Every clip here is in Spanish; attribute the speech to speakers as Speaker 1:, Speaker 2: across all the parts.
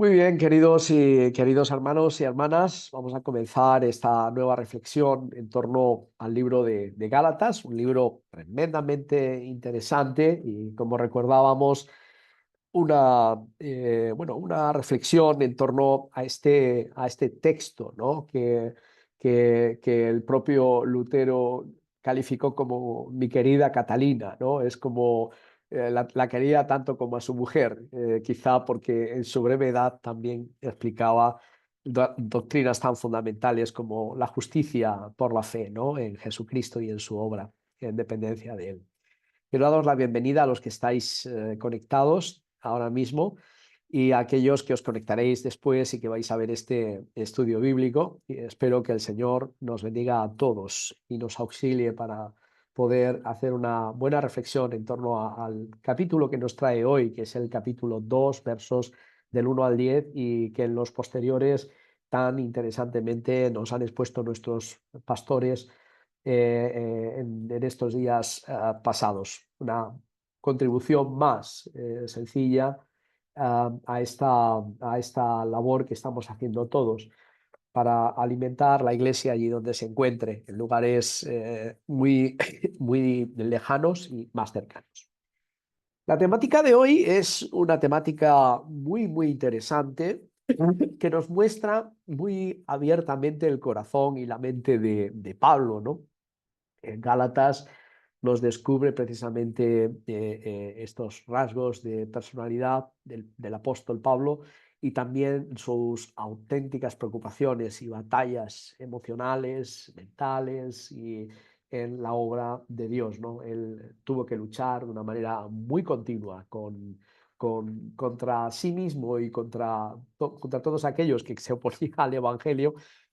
Speaker 1: Muy bien, queridos hermanos y hermanas, vamos a comenzar esta nueva reflexión en torno al libro de Gálatas, un libro tremendamente interesante y, como recordábamos, una reflexión en torno a este texto, ¿no? Que el propio Lutero calificó como mi querida Catalina, ¿no? Es como la quería tanto como a su mujer, quizá porque en su brevedad también explicaba doctrinas tan fundamentales como la justicia por la fe, ¿no? En Jesucristo y en su obra, en dependencia de él. Quiero daros la bienvenida a los que estáis conectados ahora mismo y a aquellos que os conectaréis después y que vais a ver este estudio bíblico. Y espero que el Señor nos bendiga a todos y nos auxilie para poder hacer una buena reflexión en torno al capítulo que nos trae hoy, que es el capítulo 2, versos del 1 al 10, y que en los posteriores tan interesantemente nos han expuesto nuestros pastores en estos días pasados. Una contribución más sencilla a esta labor que estamos haciendo todos para alimentar la iglesia allí donde se encuentre, en lugares muy lejanos y más cercanos. La temática de hoy es una temática muy interesante que nos muestra muy abiertamente el corazón y la mente de Pablo, ¿no? En Gálatas nos descubre precisamente estos rasgos de personalidad del apóstol Pablo y también sus auténticas preocupaciones y batallas emocionales, mentales y en la obra de Dios, ¿no? Él tuvo que luchar de una manera muy continua contra sí mismo y contra todos aquellos que se oponían al Evangelio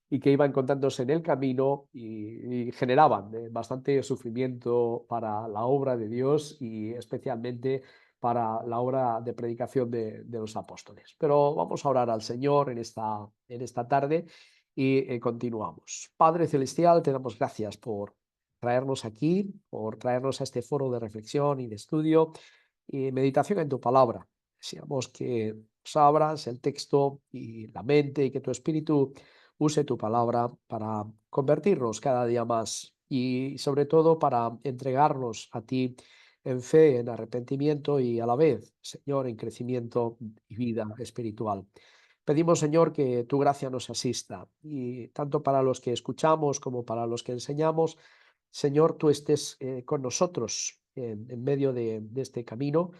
Speaker 1: y que iban encontrándose en el camino y generaban bastante sufrimiento para la obra de Dios y especialmente para la obra de predicación de los apóstoles. Pero vamos a orar al Señor en esta tarde y continuamos. Padre Celestial, te damos gracias por traernos aquí, por traernos a este foro de reflexión y de estudio y meditación en tu palabra. Deseamos que nos abras el texto y la mente y que tu espíritu use tu palabra para convertirnos cada día más y sobre todo para entregarnos a ti en fe, en arrepentimiento y a la vez, Señor, en crecimiento y vida espiritual. Pedimos, Señor, que tu gracia nos asista y tanto para los que escuchamos como para los que enseñamos, Señor, tú estés con nosotros en medio de este camino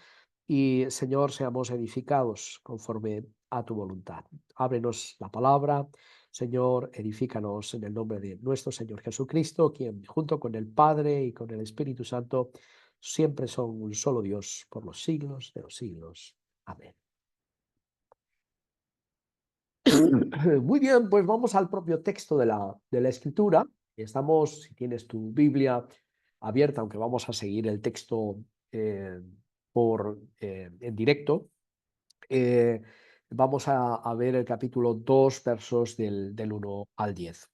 Speaker 1: y, Señor, seamos edificados conforme a tu voluntad. Ábrenos la palabra, Señor, edifícanos en el nombre de nuestro Señor Jesucristo, quien junto con el Padre y con el Espíritu Santo siempre son un solo Dios por los siglos de los siglos. Amén. Muy bien, pues vamos al propio texto de la Escritura. Estamos, si tienes tu Biblia abierta, aunque vamos a seguir el texto eh, en directo, eh, vamos a ver el capítulo 2 versos del 1 al 10.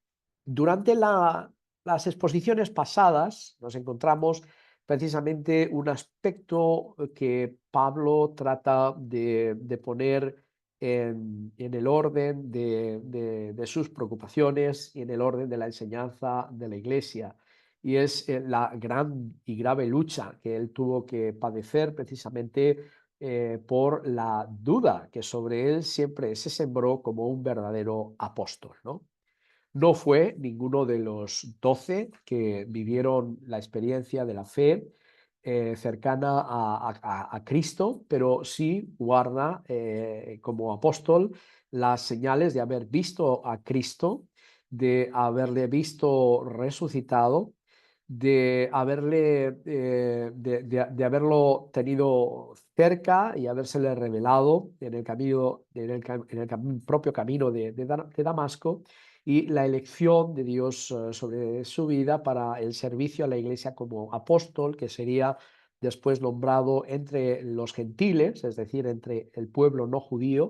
Speaker 1: Durante las exposiciones pasadas nos encontramos precisamente un aspecto que Pablo trata de poner en el orden de sus preocupaciones y en el orden de la enseñanza de la iglesia. Y es la gran y grave lucha que él tuvo que padecer precisamente por la duda que sobre él siempre se sembró como un verdadero apóstol, ¿no? No fue ninguno de los 12 que vivieron la experiencia de la fe cercana a Cristo, pero sí guarda como apóstol las señales de haber visto a Cristo, de haberle visto resucitado, de haberlo tenido cerca y habérsele revelado en el camino, propio camino de Damasco, y la elección de Dios sobre su vida para el servicio a la iglesia como apóstol, que sería después nombrado entre los gentiles, es decir, entre el pueblo no judío,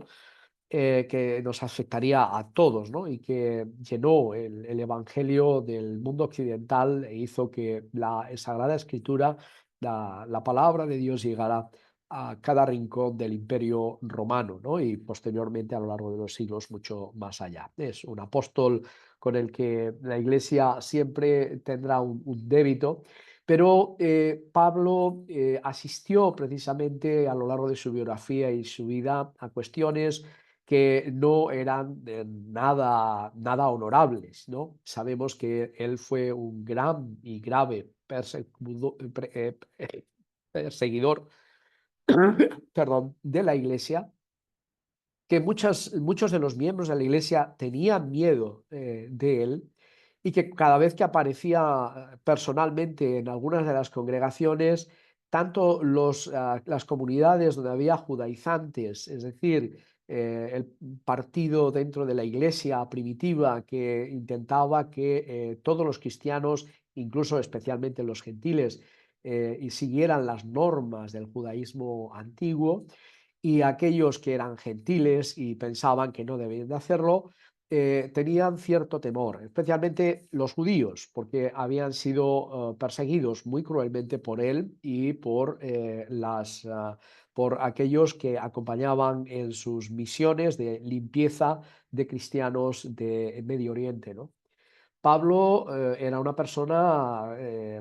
Speaker 1: que nos afectaría a todos, ¿no? Y que llenó el evangelio del mundo occidental e hizo que la Sagrada Escritura, la palabra de Dios, llegara a cada rincón del Imperio Romano, ¿no? Y posteriormente a lo largo de los siglos mucho más allá. Es un apóstol con el que la Iglesia siempre tendrá un débito, pero Pablo asistió precisamente a lo largo de su biografía y su vida a cuestiones que no eran nada honorables, ¿no? Sabemos que él fue un gran y grave perseguidor perdón, de la Iglesia, que muchos de los miembros de la Iglesia tenían miedo de él y que cada vez que aparecía personalmente en algunas de las congregaciones, tanto las comunidades donde había judaizantes, es decir, el partido dentro de la Iglesia primitiva que intentaba que todos los cristianos, incluso especialmente los gentiles, y siguieran las normas del judaísmo antiguo, y aquellos que eran gentiles y pensaban que no debían de hacerlo, tenían cierto temor, especialmente los judíos, porque habían sido perseguidos muy cruelmente por él y por aquellos que acompañaban en sus misiones de limpieza de cristianos de Medio Oriente, ¿no? Pablo era una persona,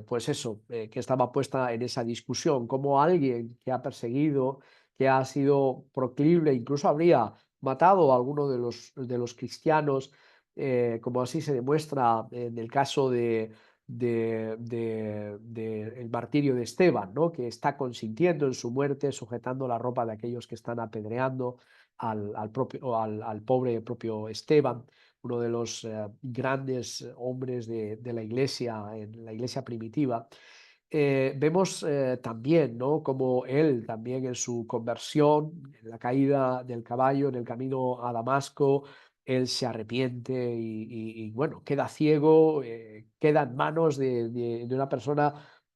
Speaker 1: pues eso, que estaba puesta en esa discusión, como alguien que ha perseguido, que ha sido proclive, incluso habría matado a alguno de los cristianos, como así se demuestra en el caso el martirio de Esteban, ¿no? Que está consintiendo en su muerte, sujetando la ropa de aquellos que están apedreando al pobre propio Esteban, uno de los grandes hombres de la iglesia, en la iglesia primitiva. Vemos también, ¿no?, como él también en su conversión, en la caída del caballo en el camino a Damasco, él se arrepiente bueno, queda ciego, queda en manos de una persona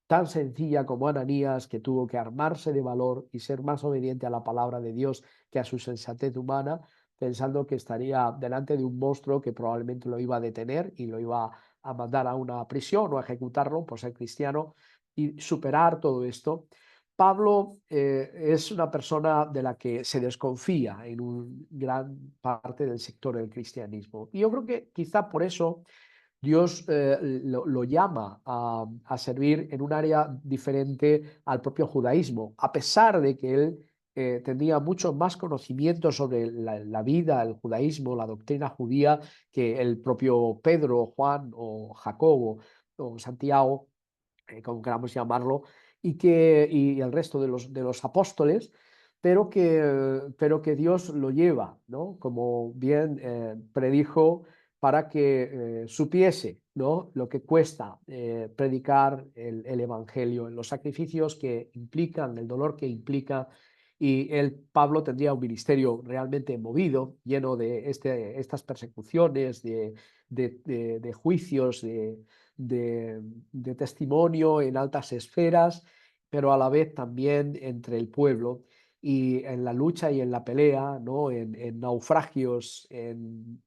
Speaker 1: tan sencilla como Ananías, que tuvo que armarse de valor y ser más obediente a la palabra de Dios que a su sensatez humana, pensando que estaría delante de un monstruo que probablemente lo iba a detener y lo iba a mandar a una prisión o a ejecutarlo por ser cristiano, y superar todo esto. Pablo es una persona de la que se desconfía en un gran parte del sector del cristianismo. Y yo creo que quizá por eso Dios lo llama a servir en un área diferente al propio judaísmo, a pesar de que él tenía mucho más conocimiento sobre la vida, el judaísmo, la doctrina judía, que el propio Pedro, Juan o Jacobo o Santiago, como queramos llamarlo, y el resto de los apóstoles, pero que Dios lo lleva, ¿no? Como bien predijo, para que supiese, ¿no?, lo que cuesta predicar el Evangelio, los sacrificios que implican, el dolor que implica. Y Pablo tendría un ministerio realmente movido, lleno de estas persecuciones, de juicios, de testimonio en altas esferas, pero a la vez también entre el pueblo y en la lucha y en la pelea, ¿no?, en naufragios, en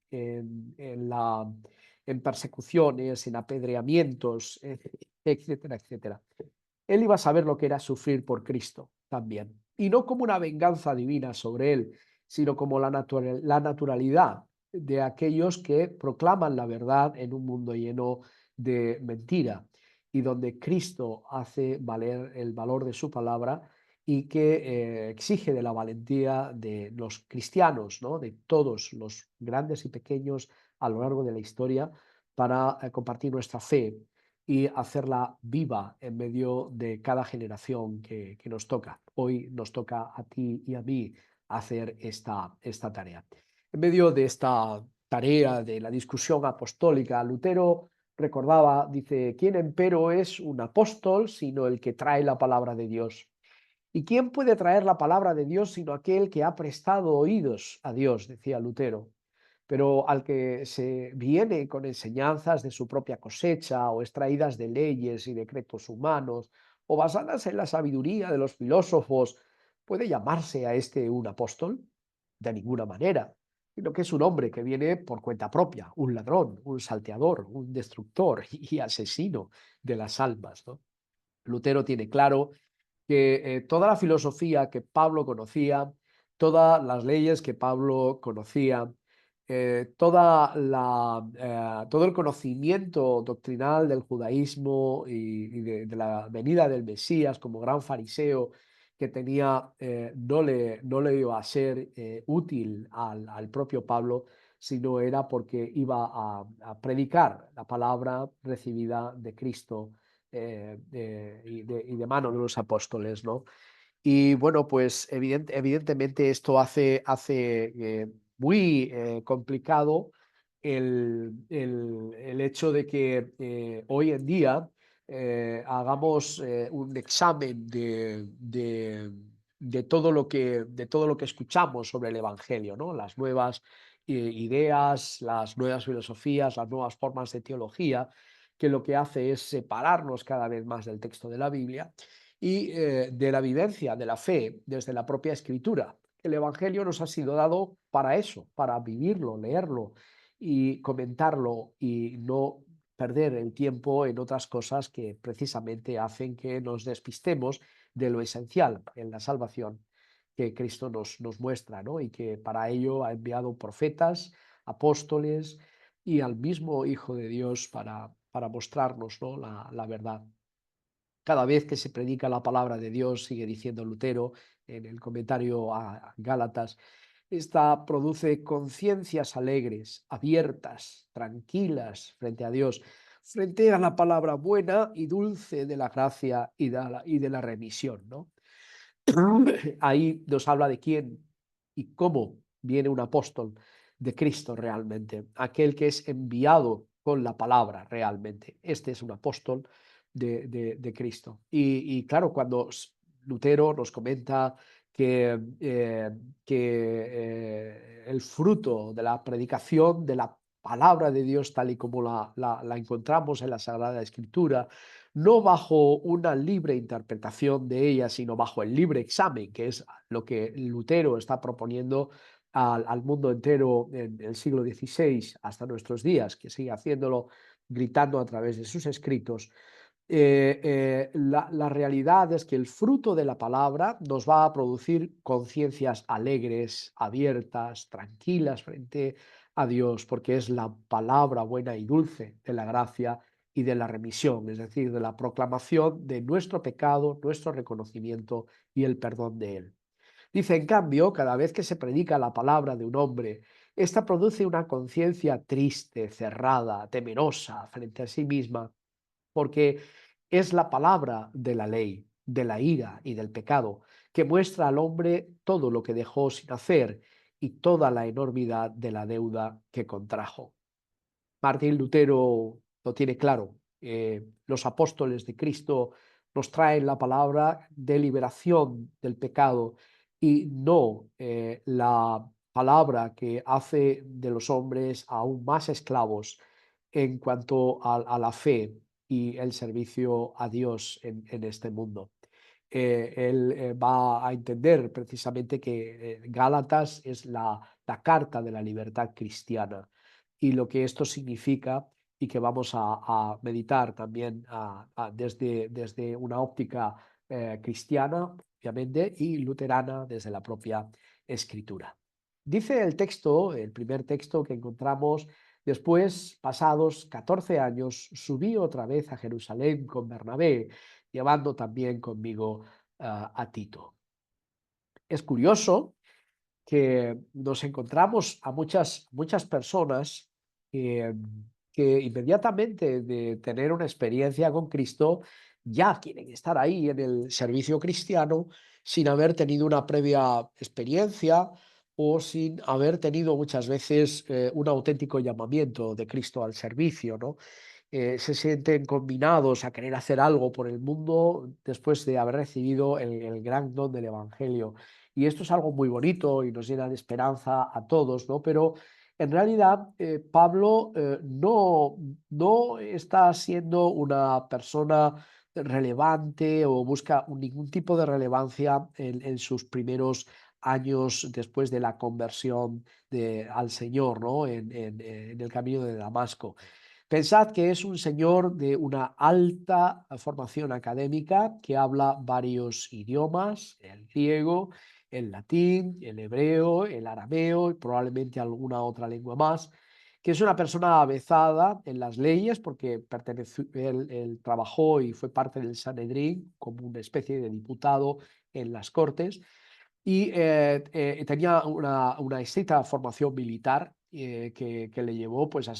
Speaker 1: persecuciones, en apedreamientos, etcétera, etcétera. Él iba a saber lo que era sufrir por Cristo también, y no como una venganza divina sobre él, sino como la naturalidad de aquellos que proclaman la verdad en un mundo lleno de mentira, y donde Cristo hace valer el valor de su palabra, y que exige de la valentía de los cristianos, ¿no?, de todos los grandes y pequeños a lo largo de la historia, para compartir nuestra fe y hacerla viva en medio de cada generación que nos toca. Hoy nos toca a ti y a mí hacer esta tarea. En medio de esta tarea de la discusión apostólica, Lutero recordaba, dice: ¿quién empero es un apóstol sino el que trae la palabra de Dios? ¿Y quién puede traer la palabra de Dios sino aquel que ha prestado oídos a Dios?, decía Lutero. Pero al que se viene con enseñanzas de su propia cosecha, o extraídas de leyes y decretos humanos, o basadas en la sabiduría de los filósofos, ¿puede llamarse a este un apóstol? De ninguna manera, sino que es un hombre que viene por cuenta propia, un ladrón, un salteador, un destructor y asesino de las almas, ¿no? Lutero tiene claro que toda la filosofía que Pablo conocía, todas las leyes que Pablo conocía, todo el conocimiento doctrinal del judaísmo y de la venida del Mesías como gran fariseo que tenía, no le iba a ser útil al propio Pablo, sino era porque iba a predicar la palabra recibida de Cristo y de mano de los apóstoles, ¿no? Y bueno, pues evidentemente esto hace muy complicado el hecho de que hoy en día hagamos un examen de todo lo que escuchamos sobre el Evangelio, ¿no? Las nuevas ideas, las nuevas filosofías, las nuevas formas de teología, que lo que hace es separarnos cada vez más del texto de la Biblia y de la vivencia de la fe desde la propia escritura. El Evangelio nos ha sido dado para eso, para vivirlo, leerlo y comentarlo y no perder el tiempo en otras cosas que precisamente hacen que nos despistemos de lo esencial en la salvación que Cristo nos muestra, ¿no? Y que para ello ha enviado profetas, apóstoles y al mismo Hijo de Dios para mostrarnos, ¿no? La verdad. Cada vez que se predica la palabra de Dios, sigue diciendo Lutero en el comentario a Gálatas, esta produce conciencias alegres, abiertas, tranquilas frente a Dios, frente a la palabra buena y dulce de la gracia y de la remisión, ¿no? Ahí nos habla de quién y cómo viene un apóstol de Cristo realmente, aquel que es enviado con la palabra realmente. Este es un apóstol de Cristo. Y claro, cuando Lutero nos comenta que el fruto de la predicación de la palabra de Dios tal y como la encontramos en la Sagrada Escritura, no bajo una libre interpretación de ella, sino bajo el libre examen, que es lo que Lutero está proponiendo al mundo entero en el siglo XVI hasta nuestros días, que sigue haciéndolo, gritando a través de sus escritos. La realidad es que el fruto de la palabra nos va a producir conciencias alegres, abiertas, tranquilas frente a Dios, porque es la palabra buena y dulce de la gracia y de la remisión, es decir, de la proclamación de nuestro pecado, nuestro reconocimiento y el perdón de él. Dice, en cambio, cada vez que se predica la palabra de un hombre, esta produce una conciencia triste, cerrada, temerosa frente a sí misma, porque es la palabra de la ley, de la ira y del pecado, que muestra al hombre todo lo que dejó sin hacer y toda la enormidad de la deuda que contrajo. Martín Lutero lo tiene claro. Los apóstoles de Cristo nos traen la palabra de liberación del pecado y no la palabra que hace de los hombres aún más esclavos en cuanto a la fe y el servicio a Dios en este mundo. Él va a entender precisamente que Gálatas es la carta de la libertad cristiana y lo que esto significa y que vamos a meditar también desde una óptica cristiana, obviamente, y luterana desde la propia escritura. Dice el texto, el primer texto que encontramos: después, pasados 14 años, subí otra vez a Jerusalén con Bernabé, llevando también conmigo a Tito. Es curioso que nos encontramos a muchas personas que, que inmediatamente de tener una experiencia con Cristo ya quieren estar ahí en el servicio cristiano sin haber tenido una previa experiencia o sin haber tenido muchas veces un auténtico llamamiento de Cristo al servicio, ¿no? Se sienten combinados a querer hacer algo por el mundo después de haber recibido el gran don del Evangelio. Y esto es algo muy bonito y nos llena de esperanza a todos, ¿no? Pero en realidad Pablo no está siendo una persona relevante o busca ningún tipo de relevancia en sus primeros años después de la conversión al Señor, ¿no? En el camino de Damasco. Pensad que es un señor de una alta formación académica que habla varios idiomas, el griego, el latín, el hebreo, el arameo y probablemente alguna otra lengua más, que es una persona avezada en las leyes porque él trabajó y fue parte del Sanedrín como una especie de diputado en las Cortes y tenía una estricta formación militar que le llevó pues, a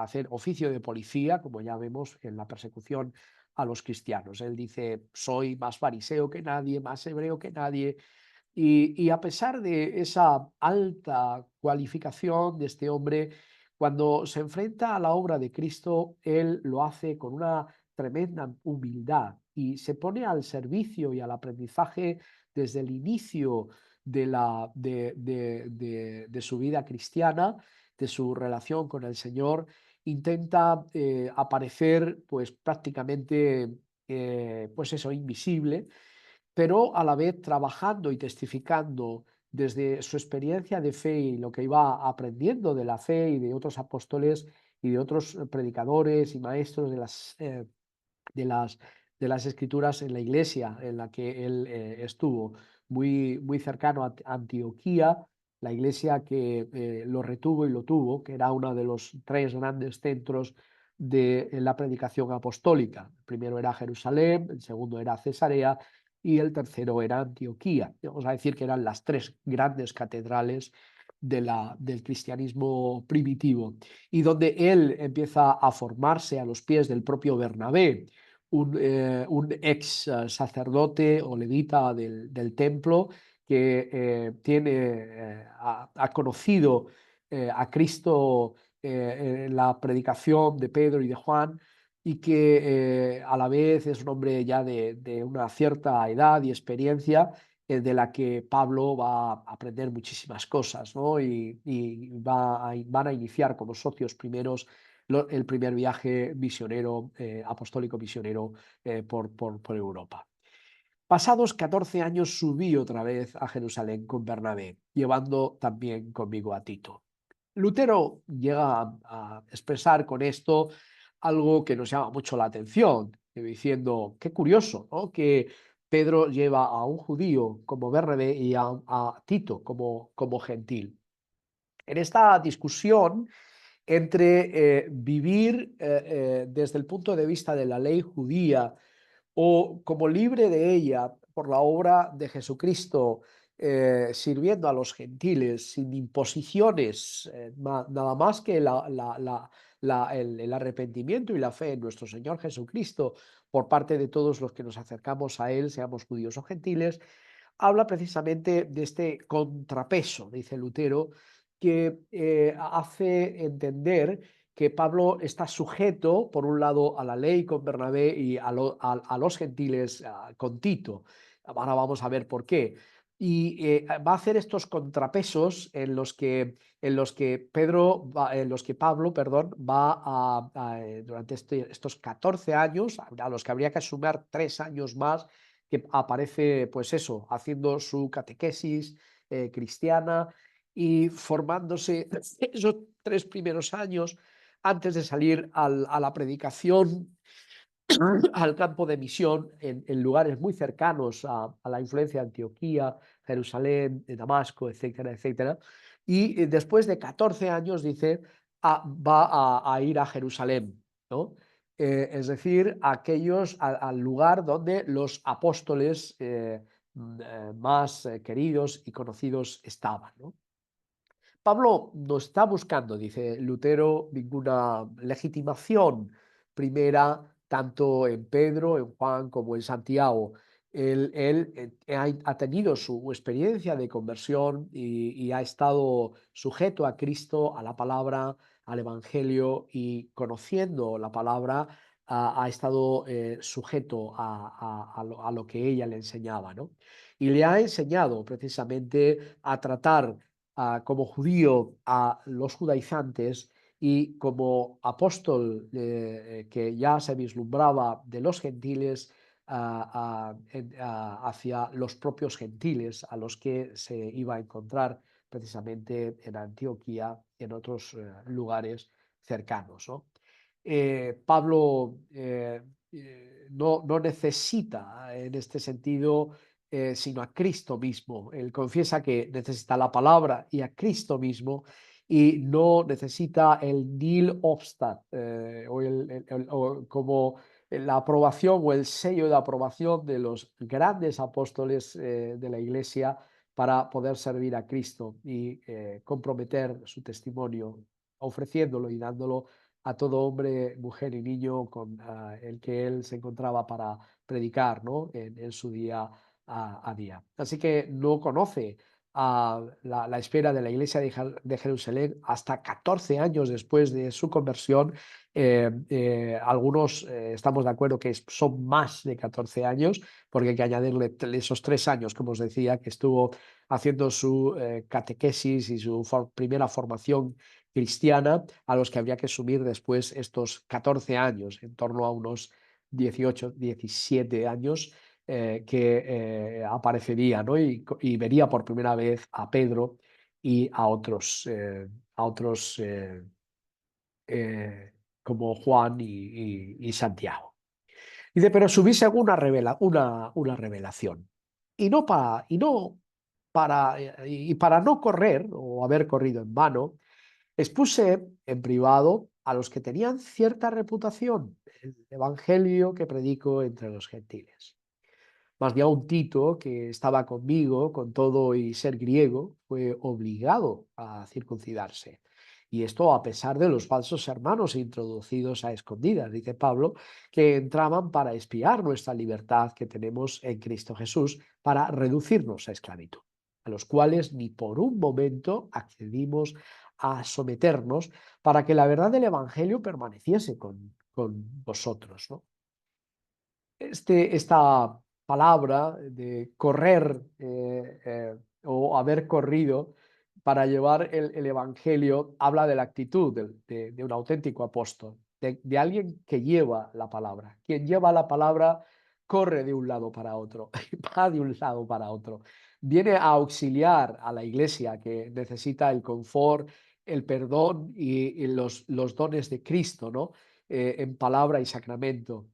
Speaker 1: hacer oficio de policía, como ya vemos en la persecución a los cristianos. Él dice, soy más fariseo que nadie, más hebreo que nadie, y a pesar de esa alta cualificación de este hombre, cuando se enfrenta a la obra de Cristo, él lo hace con una tremenda humildad y se pone al servicio y al aprendizaje desde el inicio de su vida cristiana, de su relación con el Señor. Intenta aparecer pues prácticamente pues eso, invisible, pero a la vez trabajando y testificando desde su experiencia de fe y lo que iba aprendiendo de la fe y de otros apóstoles y de otros predicadores y maestros de las, de las escrituras en la iglesia en la que él estuvo, muy cercano a Antioquía, la iglesia que lo retuvo y lo tuvo, que era uno de los tres grandes centros de la predicación apostólica. El primero era Jerusalén, el segundo era Cesarea y el tercero era Antioquía. Vamos a decir que eran las tres grandes catedrales del cristianismo primitivo y donde él empieza a formarse a los pies del propio Bernabé, un ex sacerdote o levita del templo que ha conocido a Cristo en la predicación de Pedro y de Juan y que a la vez es un hombre ya de una cierta edad y experiencia de la que Pablo va a aprender muchísimas cosas, ¿no? Y van a iniciar como socios primeros el primer viaje misionero, apostólico misionero por Europa. Pasados 14 años subí otra vez a Jerusalén con Bernabé, llevando también conmigo a Tito. Lutero llega a expresar con esto algo que nos llama mucho la atención, diciendo, qué curioso, ¿no? Que Pedro lleva a un judío como Bernabé y a Tito como gentil. En esta discusión entre vivir desde el punto de vista de la ley judía o como libre de ella por la obra de Jesucristo, sirviendo a los gentiles sin imposiciones, nada más que el arrepentimiento y la fe en nuestro Señor Jesucristo por parte de todos los que nos acercamos a Él, seamos judíos o gentiles, habla precisamente de este contrapeso, dice Lutero, que hace entender que Pablo está sujeto, por un lado, a la ley con Bernabé y a los gentiles con Tito. Ahora vamos a ver por qué. Y va a hacer estos contrapesos en los que Pablo, perdón, durante estos 14 años, a los que habría que sumar 3 años más, que aparece, pues eso, haciendo su catequesis cristiana y formándose esos 3 primeros años antes de salir a la predicación, al campo de misión en lugares muy cercanos a la influencia de Antioquía, Jerusalén, de Damasco, etcétera, etcétera. Y después de 14 años, dice, va a ir a Jerusalén, ¿no? Es decir, al lugar donde los apóstoles más queridos y conocidos estaban, ¿no? Pablo no está buscando, dice Lutero, ninguna legitimación primera, tanto en Pedro, en Juan como en Santiago. Él ha tenido su experiencia de conversión y ha estado sujeto a Cristo, a la palabra, al Evangelio y conociendo la palabra, ha estado sujeto a lo que ella le enseñaba, ¿no? Y le ha enseñado precisamente a tratar como judío a los judaizantes y como apóstol que ya se vislumbraba de los gentiles hacia los propios gentiles a los que se iba a encontrar precisamente en Antioquía y en otros lugares cercanos, ¿no? Pablo no necesita en este sentido sino a Cristo mismo. Él confiesa que necesita la palabra y a Cristo mismo y no necesita el nil obstat o como la aprobación o el sello de aprobación de los grandes apóstoles de la Iglesia para poder servir a Cristo y comprometer su testimonio, ofreciéndolo y dándolo a todo hombre, mujer y niño con el que él se encontraba para predicar, ¿no? En su día a día. Así que no conoce la espera de la iglesia de Jerusalén hasta 14 años después de su conversión. Algunos estamos de acuerdo que son más de 14 años, porque hay que añadirle esos 3 años, como os decía, que estuvo haciendo su catequesis y su primera formación cristiana, a los que habría que sumir después estos 14 años, en torno a unos 18, 17 años, que aparecería, ¿no? Y vería por primera vez a Pedro y a otros como Juan y Santiago. Dice, pero subí una revelación. Y para no correr o haber corrido en vano, expuse en privado a los que tenían cierta reputación el evangelio que predico entre los gentiles. Más bien un Tito, que estaba conmigo, con todo y ser griego, fue obligado a circuncidarse. Y esto a pesar de los falsos hermanos introducidos a escondidas, dice Pablo, que entraban para espiar nuestra libertad que tenemos en Cristo Jesús, para reducirnos a esclavitud, a los cuales ni por un momento accedimos a someternos para que la verdad del Evangelio permaneciese con vosotros, ¿no? Esta palabra de correr o haber corrido para llevar el Evangelio habla de la actitud de un auténtico apóstol, de alguien que lleva la palabra. Quien lleva la palabra corre de un lado para otro, va de un lado para otro. Viene a auxiliar a la iglesia que necesita el confort, el perdón y los dones de Cristo, ¿no? En palabra y sacramento.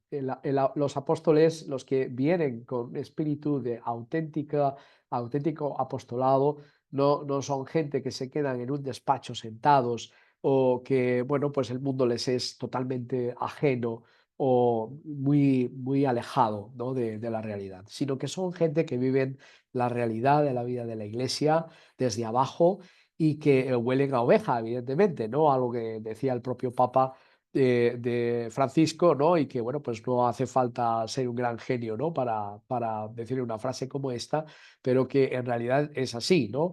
Speaker 1: Los apóstoles, los que vienen con espíritu de auténtico apostolado, no son gente que se quedan en un despacho sentados o que, bueno, pues el mundo les es totalmente ajeno o muy alejado, ¿no? de la realidad, sino que son gente que viven la realidad de la vida de la iglesia desde abajo y que huelen a oveja, evidentemente, ¿no? Algo que decía el propio Papa de Francisco, ¿no? Y que, bueno, pues no hace falta ser un gran genio, ¿no? Para decir una frase como esta, pero que en realidad es así, ¿no?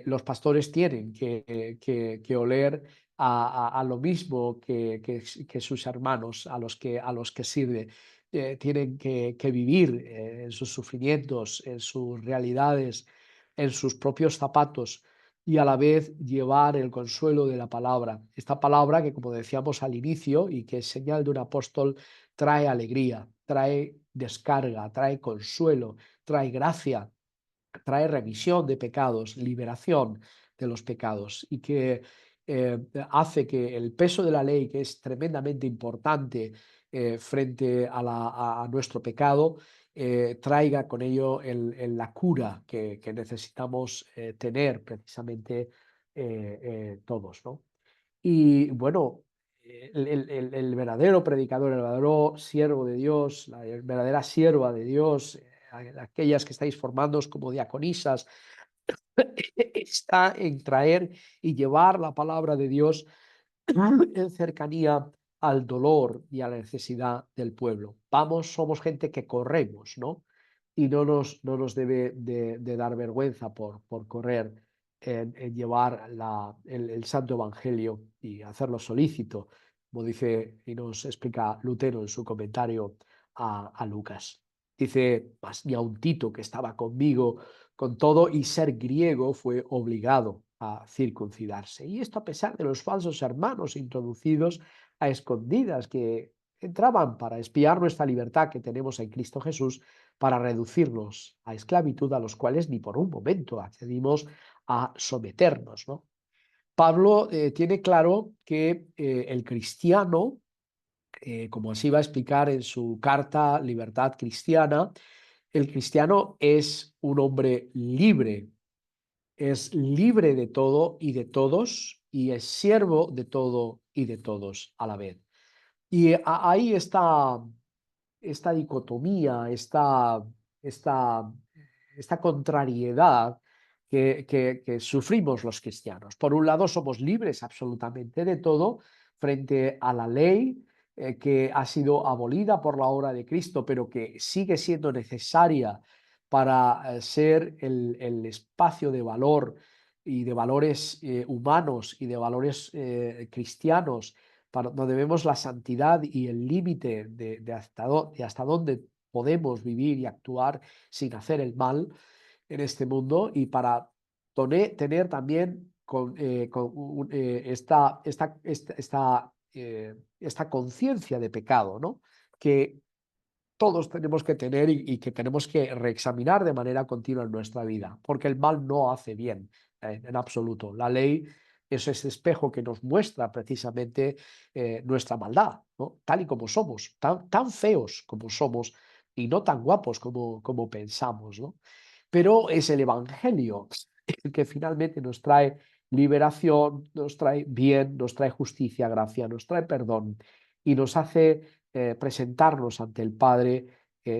Speaker 1: Los pastores tienen que oler a lo mismo que sus hermanos, a los que sirve. Tienen que vivir en sus sufrimientos, en sus realidades, en sus propios zapatos y a la vez llevar el consuelo de la palabra. Esta palabra que, como decíamos al inicio y que es señal de un apóstol, trae alegría, trae descarga, trae consuelo, trae gracia, trae remisión de pecados, liberación de los pecados y que hace que el peso de la ley, que es tremendamente importante frente a nuestro pecado, traiga con ello la cura que necesitamos tener precisamente todos, ¿no? Y bueno, el verdadero predicador, el verdadero siervo de Dios, la verdadera sierva de Dios, aquellas que estáis formándoos como diaconisas, está en traer y llevar la palabra de Dios en cercanía al dolor y a la necesidad del pueblo. Somos gente que corremos, ¿no? Y no nos debe de dar vergüenza por correr en llevar el Santo Evangelio y hacerlo solícito, como dice y nos explica Lutero en su comentario a Lucas. Dice, ni a un Tito que estaba conmigo, con todo y ser griego, fue obligado a circuncidarse. Y esto a pesar de los falsos hermanos introducidos a escondidas que entraban para espiar nuestra libertad que tenemos en Cristo Jesús, para reducirnos a esclavitud, a los cuales ni por un momento accedimos a someternos, ¿no? Pablo tiene claro que el cristiano como así va a explicar en su carta Libertad Cristiana, el cristiano es un hombre libre, es libre de todo y de todos y es siervo de todo y de todos a la vez. Y ahí está esta dicotomía, esta, esta contrariedad que sufrimos los cristianos. Por un lado, somos libres absolutamente de todo frente a la ley que ha sido abolida por la obra de Cristo, pero que sigue siendo necesaria para ser el espacio de valor y de valores humanos y de valores cristianos para, donde vemos la santidad y el límite de hasta dónde podemos vivir y actuar sin hacer el mal en este mundo y para tener también esta conciencia de pecado, ¿no? Que todos tenemos que tener y que tenemos que reexaminar de manera continua en nuestra vida, porque el mal no hace bien en absoluto. La ley es ese espejo que nos muestra precisamente nuestra maldad, ¿no? Tal y como somos, tan feos como somos y no tan guapos como pensamos, ¿no? Pero es el Evangelio el que finalmente nos trae liberación, nos trae bien, nos trae justicia, gracia, nos trae perdón y nos hace presentarnos ante el Padre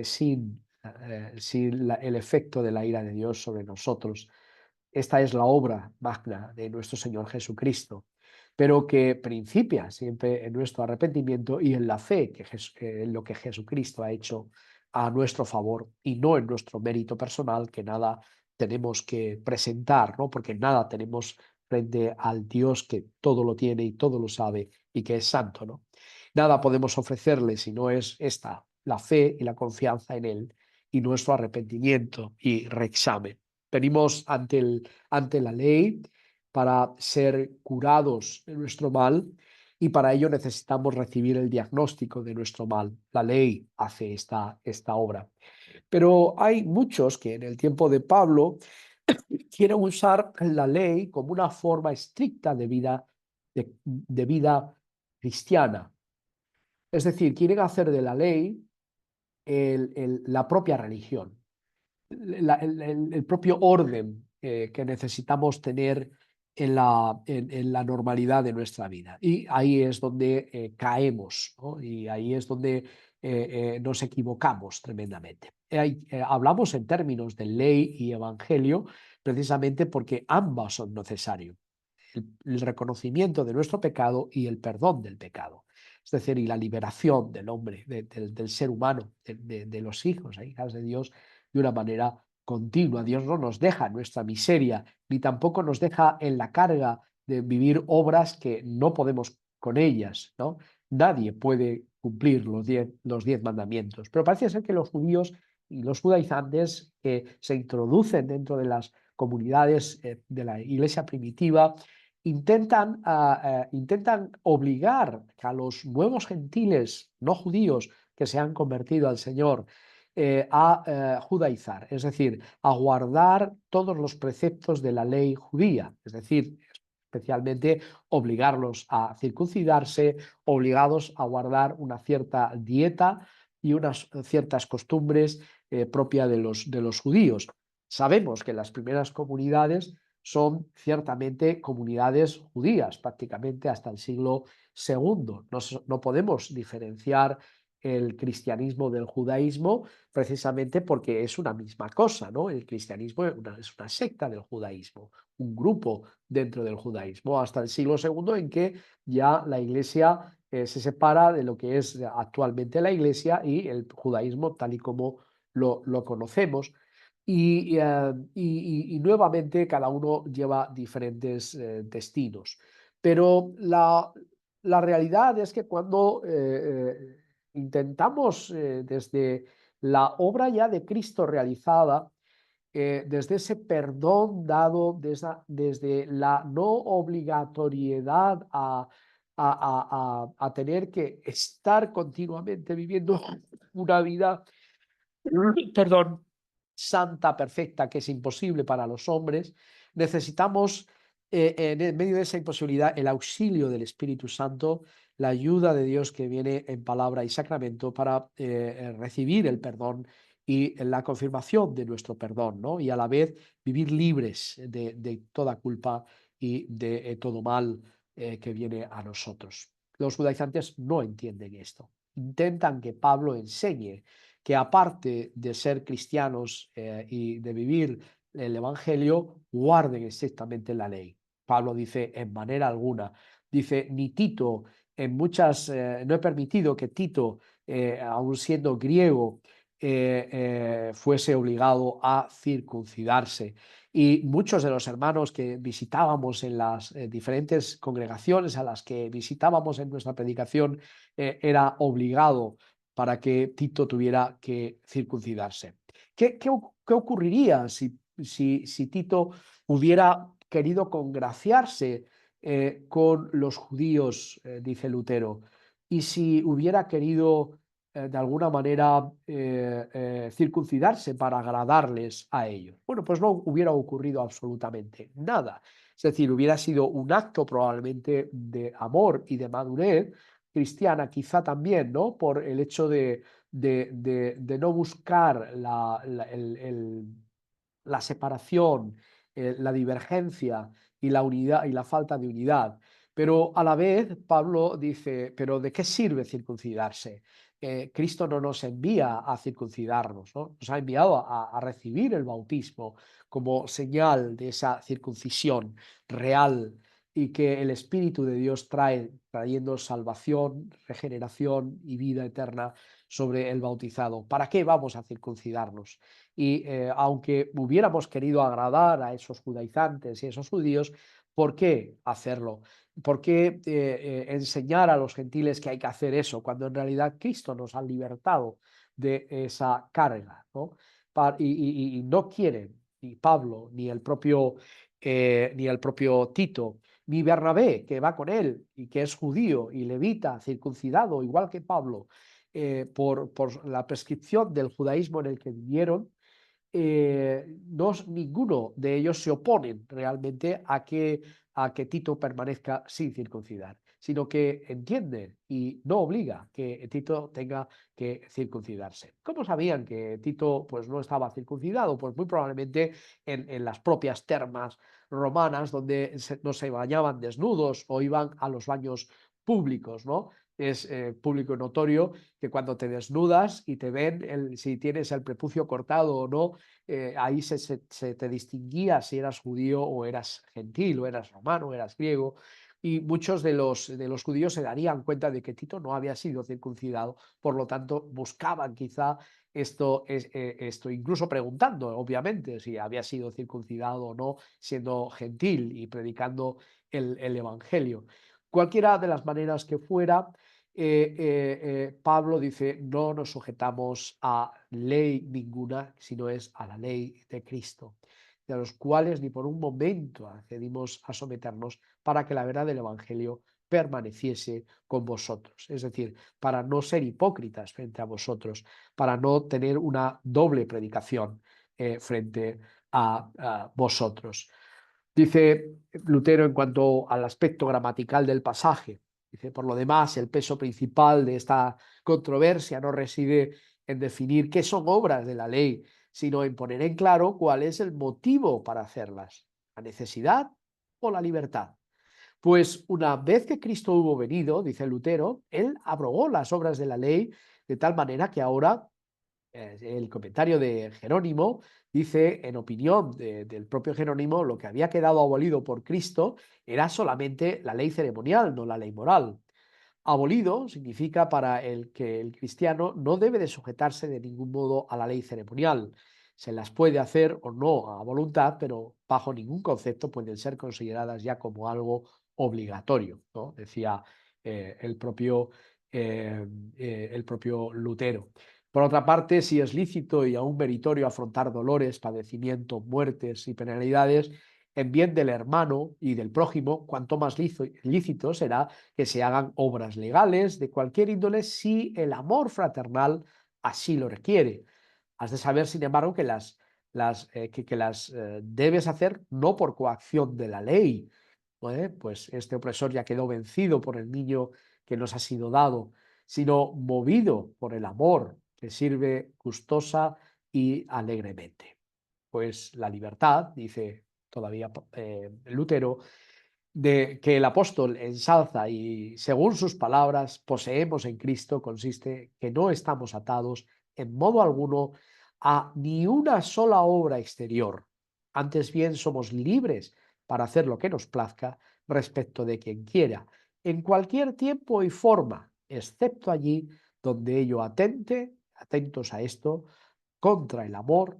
Speaker 1: sin el efecto de la ira de Dios sobre nosotros. Esta es la obra magna de nuestro Señor Jesucristo, pero que principia siempre en nuestro arrepentimiento y en la fe en lo que Jesucristo ha hecho a nuestro favor y no en nuestro mérito personal, que nada tenemos que presentar, ¿no? Porque nada tenemos frente al Dios que todo lo tiene y todo lo sabe y que es santo, ¿no? Nada podemos ofrecerle si no es esta, la fe y la confianza en Él y nuestro arrepentimiento y reexamen. Venimos ante la ley para ser curados de nuestro mal y para ello necesitamos recibir el diagnóstico de nuestro mal. La ley hace esta obra. Pero hay muchos que en el tiempo de Pablo quieren usar la ley como una forma estricta de vida cristiana. Es decir, quieren hacer de la ley la propia religión, el propio orden que necesitamos tener en la normalidad de nuestra vida. Y ahí es donde caemos, ¿no? Y ahí es donde nos equivocamos tremendamente. Hablamos en términos de ley y evangelio precisamente porque ambas son necesarios. El reconocimiento de nuestro pecado y el perdón del pecado. Es decir, y la liberación del hombre, del ser humano, de los hijos e hijas de Dios de una manera continua. Dios no nos deja en nuestra miseria, ni tampoco nos deja en la carga de vivir obras que no podemos con ellas, ¿no? Nadie puede cumplir los 10 mandamientos, pero parece ser que los judíos y los judaizantes que se introducen dentro de las comunidades de la iglesia primitiva intentan obligar a los nuevos gentiles no judíos que se han convertido al Señor a judaizar, es decir, a guardar todos los preceptos de la ley judía, es decir, especialmente obligarlos a circuncidarse, obligados a guardar una cierta dieta y unas ciertas costumbres propias de los judíos. Sabemos que las primeras comunidades son ciertamente comunidades judías, prácticamente hasta el siglo segundo. No podemos diferenciar el cristianismo del judaísmo precisamente porque es una misma cosa, ¿no? El cristianismo es una secta del judaísmo, un grupo dentro del judaísmo, hasta el siglo segundo en que ya la iglesia se separa de lo que es actualmente la iglesia y el judaísmo tal y como lo conocemos. Y nuevamente cada uno lleva diferentes destinos. Pero la realidad es que cuando intentamos desde la obra ya de Cristo realizada, desde ese perdón dado, desde la no obligatoriedad a tener que estar continuamente viviendo una vida, perdón, santa, perfecta, que es imposible para los hombres, necesitamos en el medio de esa imposibilidad, el auxilio del Espíritu Santo, la ayuda de Dios que viene en palabra y sacramento para recibir el perdón y la confirmación de nuestro perdón, ¿no? Y a la vez vivir libres de toda culpa y de todo mal que viene a nosotros. Los judaizantes no entienden esto. Intentan que Pablo enseñe que aparte de ser cristianos y de vivir el Evangelio, guarden estrictamente la ley. Pablo dice, en manera alguna, dice, ni Tito, no he permitido que Tito, aun siendo griego, fuese obligado a circuncidarse. Y muchos de los hermanos que visitábamos en las diferentes congregaciones a las que visitábamos en nuestra predicación, era obligado para que Tito tuviera que circuncidarse. ¿Qué ocurriría si Tito hubiera querido congraciarse con los judíos, dice Lutero, y si hubiera querido de alguna manera circuncidarse para agradarles a ellos? Bueno, pues no hubiera ocurrido absolutamente nada. Es decir, hubiera sido un acto probablemente de amor y de madurez cristiana, quizá también, ¿no? Por el hecho de no buscar la separación, la divergencia y la unidad y la falta de unidad. Pero a la vez Pablo dice, pero ¿de qué sirve circuncidarse? Cristo no nos envía a circuncidarnos, ¿no? Nos ha enviado a recibir el bautismo como señal de esa circuncisión real y que el Espíritu de Dios trae, trayendo salvación, regeneración y vida eterna sobre el bautizado. ¿Para qué vamos a circuncidarnos? Y aunque hubiéramos querido agradar a esos judaizantes y esos judíos, ¿por qué hacerlo? ¿Por qué enseñar a los gentiles que hay que hacer eso cuando en realidad Cristo nos ha libertado de esa carga, ¿no? Y no quieren ni Pablo, ni el propio Tito, ni Bernabé, que va con él y que es judío y levita, circuncidado, igual que Pablo, por la prescripción del judaísmo en el que vivieron. Ninguno de ellos se oponen realmente a que Tito permanezca sin circuncidar, sino que entienden y no obliga que Tito tenga que circuncidarse. ¿Cómo sabían que Tito pues, no estaba circuncidado? Pues muy probablemente en las propias termas romanas, donde no se bañaban desnudos o iban a los baños públicos, ¿no? Es público y notorio que cuando te desnudas y te ven si tienes el prepucio cortado o no, ahí se te distinguía si eras judío o eras gentil, o eras romano, o eras griego. Y muchos de los judíos se darían cuenta de que Tito no había sido circuncidado, por lo tanto buscaban quizá esto, incluso preguntando, obviamente, si había sido circuncidado o no, siendo gentil y predicando el Evangelio. Cualquiera de las maneras que fuera, Pablo dice, no nos sujetamos a ley ninguna, sino es a la ley de Cristo, de los cuales ni por un momento accedimos a someternos para que la verdad del Evangelio permaneciese con vosotros. Es decir, para no ser hipócritas frente a vosotros, para no tener una doble predicación frente a vosotros. Dice Lutero en cuanto al aspecto gramatical del pasaje. Dice, por lo demás, el peso principal de esta controversia no reside en definir qué son obras de la ley, sino en poner en claro cuál es el motivo para hacerlas, la necesidad o la libertad. Pues una vez que Cristo hubo venido, dice Lutero, él abrogó las obras de la ley de tal manera que ahora el comentario de Jerónimo dice, en opinión del propio Jerónimo, lo que había quedado abolido por Cristo era solamente la ley ceremonial, no la ley moral. Abolido significa para el que el cristiano no debe de sujetarse de ningún modo a la ley ceremonial. Se las puede hacer o no a voluntad, pero bajo ningún concepto pueden ser consideradas ya como algo obligatorio, ¿no? Decía el propio Lutero. Por otra parte, si es lícito y aún meritorio afrontar dolores, padecimientos, muertes y penalidades en bien del hermano y del prójimo, cuanto más lícito será que se hagan obras legales de cualquier índole si el amor fraternal así lo requiere. Has de saber, sin embargo, que las debes hacer no por coacción de la ley, pues este opresor ya quedó vencido por el niño que nos ha sido dado, sino movido por el amor que sirve gustosa y alegremente. Pues la libertad, dice todavía Lutero, de que el apóstol ensalza y según sus palabras poseemos en Cristo consiste que no estamos atados en modo alguno a ni una sola obra exterior. Antes bien somos libres para hacer lo que nos plazca respecto de quien quiera, en cualquier tiempo y forma, excepto allí donde ello atente, atentos a esto, contra el amor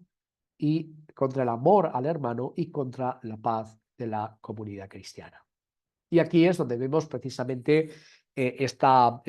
Speaker 1: y contra el amor al hermano y contra la paz de la comunidad cristiana. Y aquí es donde vemos precisamente esta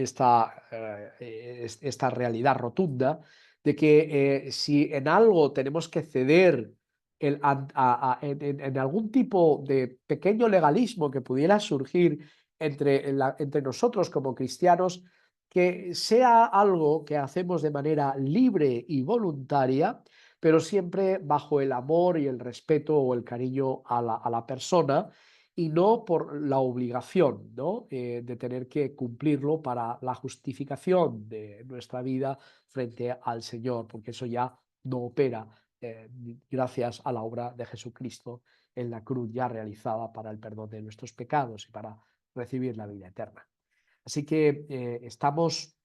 Speaker 1: realidad rotunda de que si en algo tenemos que ceder en algún tipo de pequeño legalismo que pudiera surgir entre nosotros como cristianos, que sea algo que hacemos de manera libre y voluntaria, pero siempre bajo el amor y el respeto o el cariño a la persona y no por la obligación, ¿no? De tener que cumplirlo para la justificación de nuestra vida frente al Señor, porque eso ya no opera gracias a la obra de Jesucristo en la cruz ya realizada para el perdón de nuestros pecados y para recibir la vida eterna. Así que estamos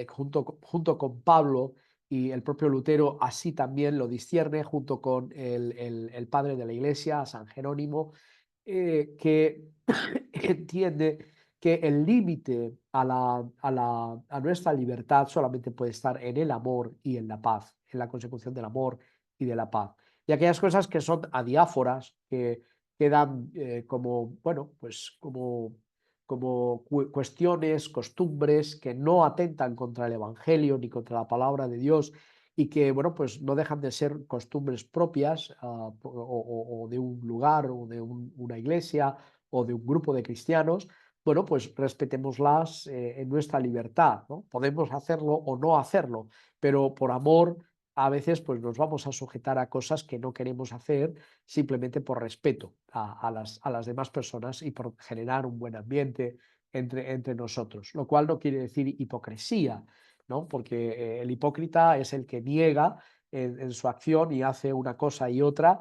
Speaker 1: junto con Pablo y el propio Lutero así también lo discierne junto con el padre de la Iglesia, San Jerónimo, que entiende que el límite a nuestra libertad solamente puede estar en el amor y en la paz, en la consecución del amor y de la paz. Y aquellas cosas que son adiáforas, que quedan como, bueno, pues como cuestiones, costumbres que no atentan contra el Evangelio ni contra la palabra de Dios y que, bueno, pues no dejan de ser costumbres propias o de un lugar o de una iglesia o de un grupo de cristianos, bueno, pues respetémoslas en nuestra libertad, ¿no? Podemos hacerlo o no hacerlo, pero por amor a veces pues nos vamos a sujetar a cosas que no queremos hacer simplemente por respeto a las demás personas y por generar un buen ambiente entre nosotros, lo cual no quiere decir hipocresía, ¿no? Porque el hipócrita es el que niega en su acción y hace una cosa y otra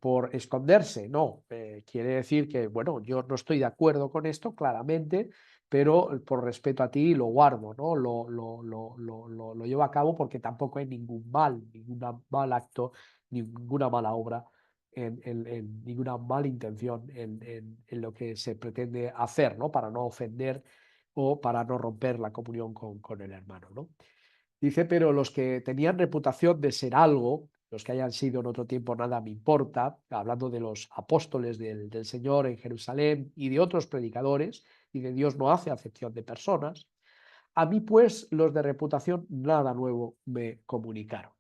Speaker 1: por esconderse, no, quiere decir que, bueno, yo no estoy de acuerdo con esto, claramente, pero por respeto a ti lo guardo, ¿no? Lo llevo a cabo porque tampoco hay ningún mal acto, ninguna mala obra, ninguna mala intención en lo que se pretende hacer, ¿no? Para no ofender o para no romper la comunión con el hermano, ¿no? Dice, pero los que tenían reputación de ser algo, los que hayan sido en otro tiempo nada me importa, hablando de los apóstoles del Señor en Jerusalén y de otros predicadores, y de Dios no hace acepción de personas, a mí pues los de reputación nada nuevo me comunicaron.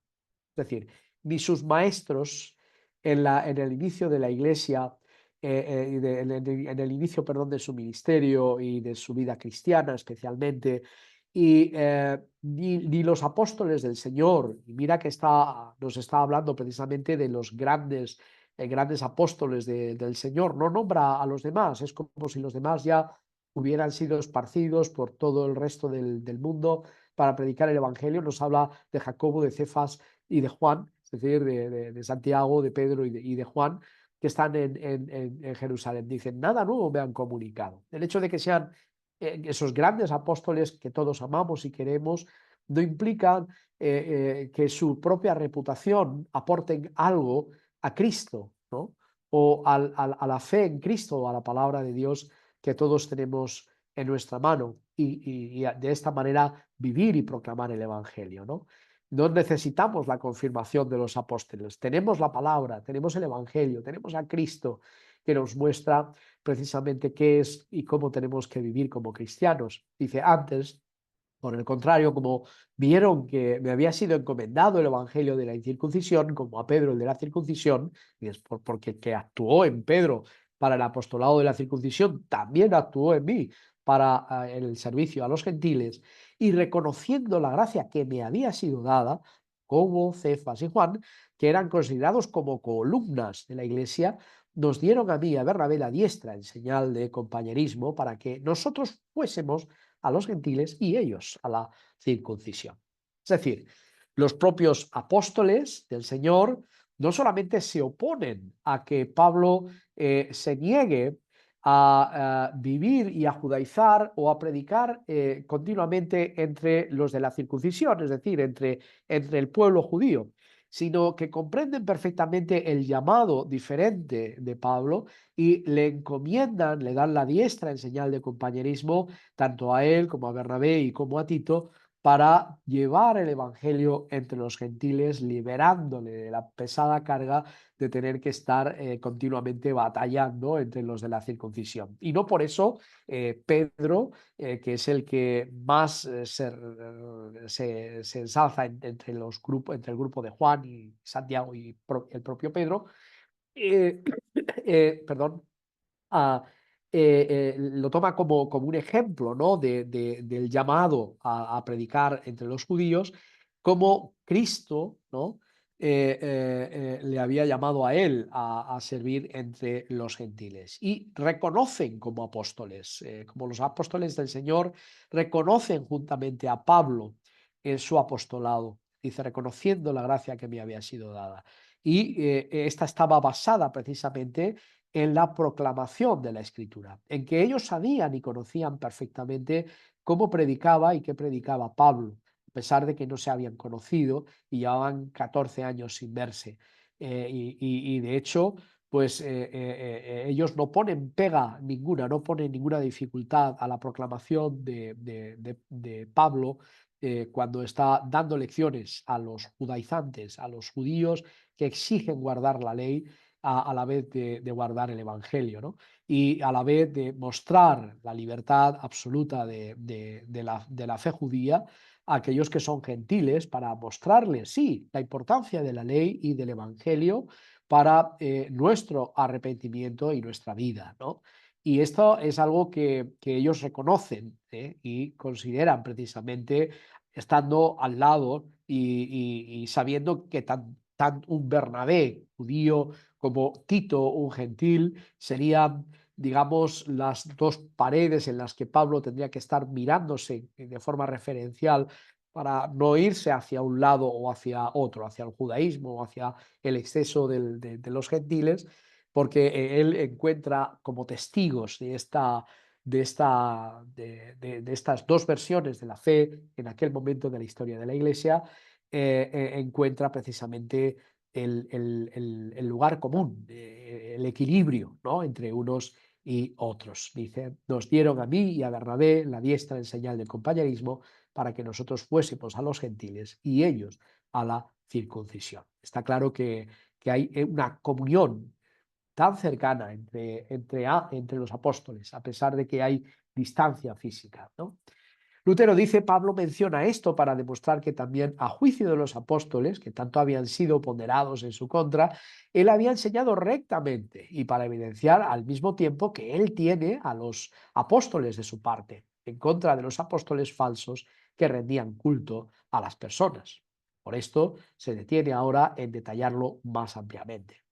Speaker 1: Es decir, ni sus maestros en el inicio de la iglesia, en el inicio, perdón, de su ministerio y de su vida cristiana especialmente, y ni los apóstoles del Señor, y mira que nos está hablando precisamente de los grandes apóstoles del Señor, no nombra a los demás, es como si los demás ya hubieran sido esparcidos por todo el resto del mundo para predicar el Evangelio. Nos habla de Jacobo, de Cefas y de Juan, es decir, de Santiago, de Pedro y de Juan, que están en Jerusalén. Dicen, nada nuevo me han comunicado. El hecho de que sean esos grandes apóstoles que todos amamos y queremos, no implican que su propia reputación aporten algo a Cristo, ¿no? O a la fe en Cristo o a la palabra de Dios que todos tenemos en nuestra mano y de esta manera vivir y proclamar el Evangelio, ¿no? No necesitamos la confirmación de los apóstoles, tenemos la palabra, tenemos el Evangelio, tenemos a Cristo que nos muestra precisamente qué es y cómo tenemos que vivir como cristianos. Dice antes, por el contrario, como vieron que me había sido encomendado el evangelio de la incircuncisión, como a Pedro el de la circuncisión, y es porque que actuó en Pedro para el apostolado de la circuncisión, también actuó en mí para el servicio a los gentiles, y reconociendo la gracia que me había sido dada, como Cefas y Juan, que eran considerados como columnas de la iglesia, nos dieron a mí y a Bernabé la diestra en señal de compañerismo para que nosotros fuésemos a los gentiles y ellos a la circuncisión. Es decir, los propios apóstoles del Señor no solamente se oponen a que Pablo se niegue a vivir y a judaizar o a predicar continuamente entre los de la circuncisión, es decir, entre el pueblo judío, sino que comprenden perfectamente el llamado diferente de Pablo y le encomiendan, le dan la diestra en señal de compañerismo, tanto a él como a Bernabé y como a Tito, para llevar el Evangelio entre los gentiles, liberándole de la pesada carga de tener que estar continuamente batallando entre los de la circuncisión. Y no por eso Pedro, que es el que más se ensalza entre los grupos, entre el grupo de Juan y Santiago y el propio Pedro, eh, perdón, a, lo toma como un ejemplo, ¿no? Del llamado a predicar entre los judíos, como Cristo, ¿no? Le había llamado a él a servir entre los gentiles y reconocen como apóstoles, como los apóstoles del Señor reconocen juntamente a Pablo en su apostolado, dice, reconociendo la gracia que me había sido dada. Y esta estaba basada precisamente en la proclamación de la Escritura, en que ellos sabían y conocían perfectamente cómo predicaba y qué predicaba Pablo, a pesar de que no se habían conocido y llevaban 14 años sin verse. Y de hecho, pues ellos no ponen pega ninguna, no ponen ninguna dificultad a la proclamación de Pablo cuando está dando lecciones a los judaizantes, a los judíos que exigen guardar la ley a la vez de guardar el Evangelio, ¿no? Y a la vez de mostrar la libertad absoluta de la fe judía a aquellos que son gentiles para mostrarles, sí, la importancia de la ley y del Evangelio para nuestro arrepentimiento y nuestra vida, ¿no? Y esto es algo que ellos reconocen y consideran precisamente estando al lado y sabiendo que tan un Bernabé judío como Tito, un gentil, serían, digamos, las dos paredes en las que Pablo tendría que estar mirándose de forma referencial para no irse hacia un lado o hacia otro, hacia el judaísmo o hacia el exceso de los gentiles, porque él encuentra como testigos de estas dos versiones de la fe en aquel momento de la historia de la Iglesia, encuentra precisamente el lugar común, el equilibrio, ¿no? Entre unos y otros. Dice, nos dieron a mí y a Bernabé la diestra en señal de compañerismo para que nosotros fuésemos a los gentiles y ellos a la circuncisión. Está claro que hay una comunión tan cercana entre los apóstoles, a pesar de que hay distancia física, ¿no? Lutero dice, Pablo menciona esto para demostrar que también a juicio de los apóstoles, que tanto habían sido ponderados en su contra, él había enseñado rectamente y para evidenciar al mismo tiempo que él tiene a los apóstoles de su parte, en contra de los apóstoles falsos que rendían culto a las personas. Por esto se detiene ahora en detallarlo más ampliamente.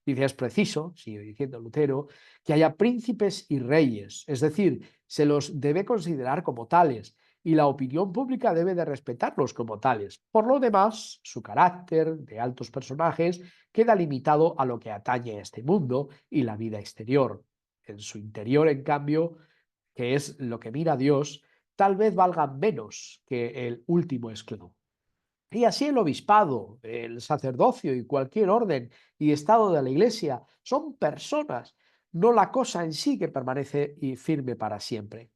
Speaker 1: Dice, es preciso, sigue diciendo Lutero, que haya príncipes y reyes, es decir, se los debe considerar como tales y la opinión pública debe de respetarlos como tales. Por lo demás, su carácter de altos personajes queda limitado a lo que atañe a este mundo y la vida exterior. En su interior, en cambio, que es lo que mira a Dios, tal vez valgan menos que el último esclavo. Y así el obispado, el sacerdocio y cualquier orden y estado de la Iglesia son personas, no la cosa en sí que permanece y firme para siempre.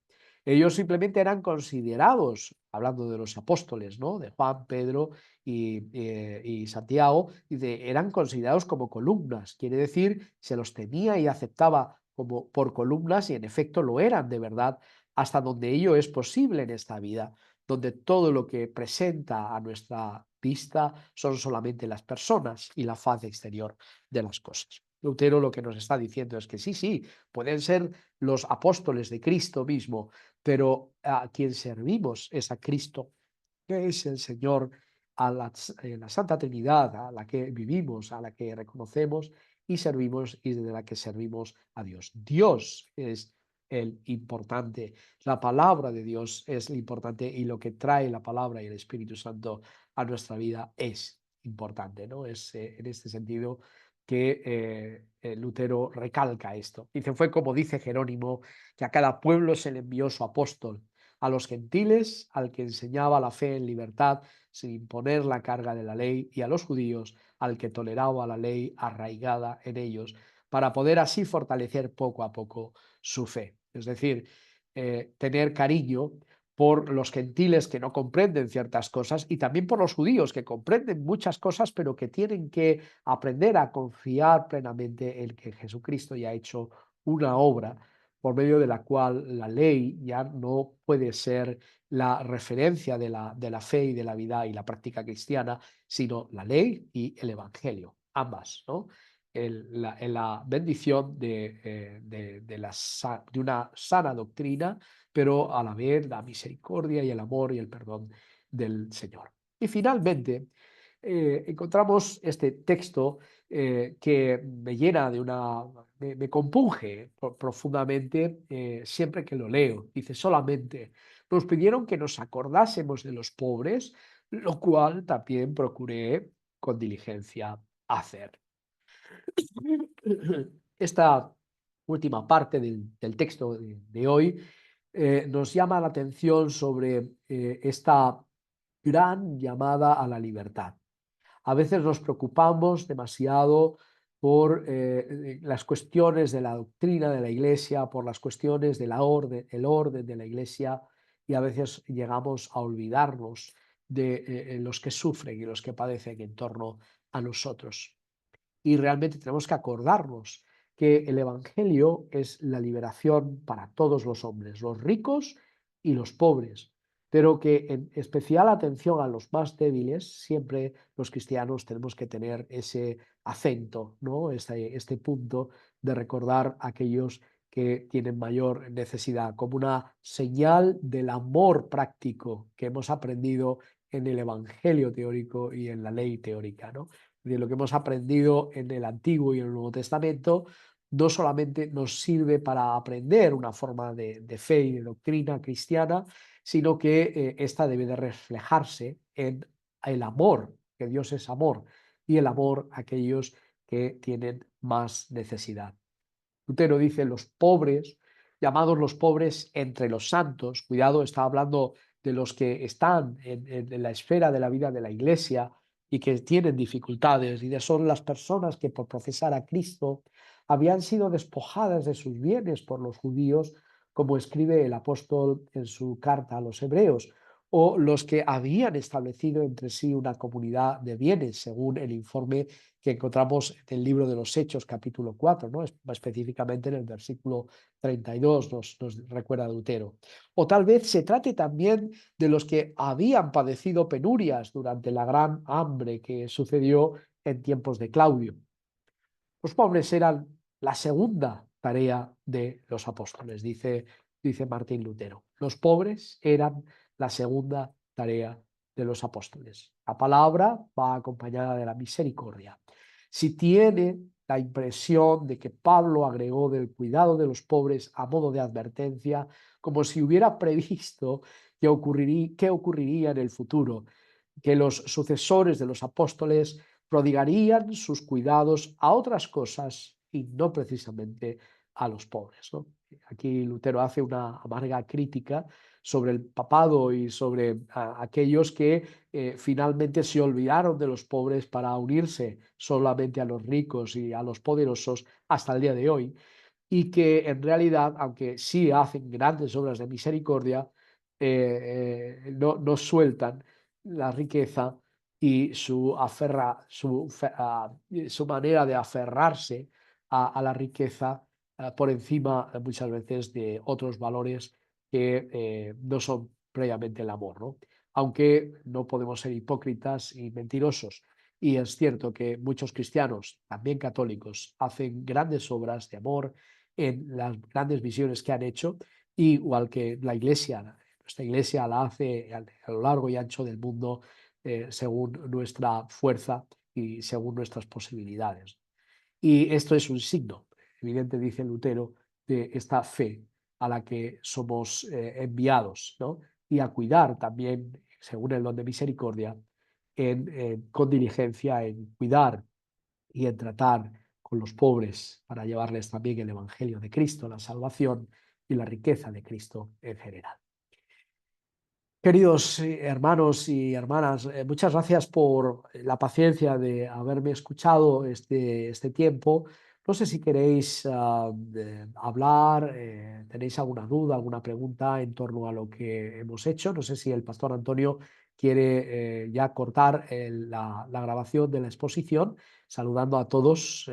Speaker 1: Ellos simplemente eran considerados, hablando de los apóstoles, ¿no? De Juan, Pedro y Santiago, eran considerados como columnas. Quiere decir, se los tenía y aceptaba como por columnas y en efecto lo eran de verdad hasta donde ello es posible en esta vida, donde todo lo que presenta a nuestra vista son solamente las personas y la faz exterior de las cosas. Lutero lo que nos está diciendo es que sí, sí, pueden ser los apóstoles de Cristo mismo, pero a quien servimos es a Cristo, que es el Señor, a la Santa Trinidad, a la que vivimos, a la que reconocemos y servimos y desde la que servimos a Dios. Dios es el importante, la palabra de Dios es lo importante y lo que trae la palabra y el Espíritu Santo a nuestra vida es importante, ¿no? Es en este sentido que Lutero recalca esto. Dice, fue como dice Jerónimo, que a cada pueblo se le envió su apóstol, a los gentiles, al que enseñaba la fe en libertad, sin imponer la carga de la ley, y a los judíos, al que toleraba la ley arraigada en ellos, para poder así fortalecer poco a poco su fe. Es decir, tener cariño por los gentiles que no comprenden ciertas cosas y también por los judíos que comprenden muchas cosas, pero que tienen que aprender a confiar plenamente en que Jesucristo ya ha hecho una obra por medio de la cual la ley ya no puede ser la referencia de la fe y de la vida y la práctica cristiana, sino la ley y el Evangelio, ambas, ¿no? La bendición de una sana doctrina, pero a la vez la misericordia y el amor y el perdón del Señor. Y finalmente, encontramos este texto que me llena de me compunge profundamente siempre que lo leo. Dice, solamente nos pidieron que nos acordásemos de los pobres, lo cual también procuré con diligencia hacer. Esta última parte del texto de hoy nos llama la atención sobre esta gran llamada a la libertad. A veces nos preocupamos demasiado por las cuestiones de la doctrina de la Iglesia, por las cuestiones de el orden de la Iglesia, y a veces llegamos a olvidarnos de los que sufren y los que padecen en torno a nosotros. Y realmente tenemos que acordarnos que el Evangelio es la liberación para todos los hombres, los ricos y los pobres, pero que en especial atención a los más débiles, siempre los cristianos tenemos que tener ese acento, ¿no? Este punto de recordar a aquellos que tienen mayor necesidad, como una señal del amor práctico que hemos aprendido en el Evangelio teórico y en la ley teórica, ¿no? De lo que hemos aprendido en el Antiguo y en el Nuevo Testamento, no solamente nos sirve para aprender una forma de fe y de doctrina cristiana, sino que esta debe de reflejarse en el amor, que Dios es amor, y el amor a aquellos que tienen más necesidad. Lutero dice los pobres, llamados los pobres entre los santos, cuidado, está hablando de los que están en la esfera de la vida de la Iglesia y que tienen dificultades, y son las personas que por profesar a Cristo habían sido despojadas de sus bienes por los judíos, como escribe el apóstol en su carta a los hebreos, o los que habían establecido entre sí una comunidad de bienes, según el informe que encontramos en el libro de los Hechos, capítulo 4, ¿no? Específicamente en el versículo 32 nos recuerda Lutero. O tal vez se trate también de los que habían padecido penurias durante la gran hambre que sucedió en tiempos de Claudio. Los pobres eran la segunda tarea de los apóstoles, dice Martín Lutero. Los pobres eran la segunda tarea de los apóstoles. La palabra va acompañada de la misericordia. Si tiene la impresión de que Pablo agregó del cuidado de los pobres a modo de advertencia, como si hubiera previsto qué ocurriría en el futuro, que los sucesores de los apóstoles prodigarían sus cuidados a otras cosas y no precisamente a los pobres, ¿no? Aquí Lutero hace una amarga crítica sobre el papado y sobre aquellos que finalmente se olvidaron de los pobres para unirse solamente a los ricos y a los poderosos hasta el día de hoy, y que en realidad, aunque sí hacen grandes obras de misericordia, no sueltan la riqueza y su manera de aferrarse a la riqueza por encima muchas veces de otros valores que no son previamente el amor, ¿no? Aunque no podemos ser hipócritas y mentirosos. Y es cierto que muchos cristianos, también católicos, hacen grandes obras de amor en las grandes visiones que han hecho, igual que la Iglesia. Nuestra Iglesia la hace a lo largo y ancho del mundo según nuestra fuerza y según nuestras posibilidades. Y esto es un signo evidente, dice Lutero, de esta fe a la que somos enviados, ¿no? Y a cuidar también, según el don de misericordia, con diligencia en cuidar y en tratar con los pobres para llevarles también el Evangelio de Cristo, la salvación y la riqueza de Cristo en general. Queridos hermanos y hermanas, muchas gracias por la paciencia de haberme escuchado este tiempo. No sé si queréis hablar, tenéis alguna duda, alguna pregunta en torno a lo que hemos hecho. No sé si el pastor Antonio quiere ya cortar la grabación de la exposición, saludando a todos.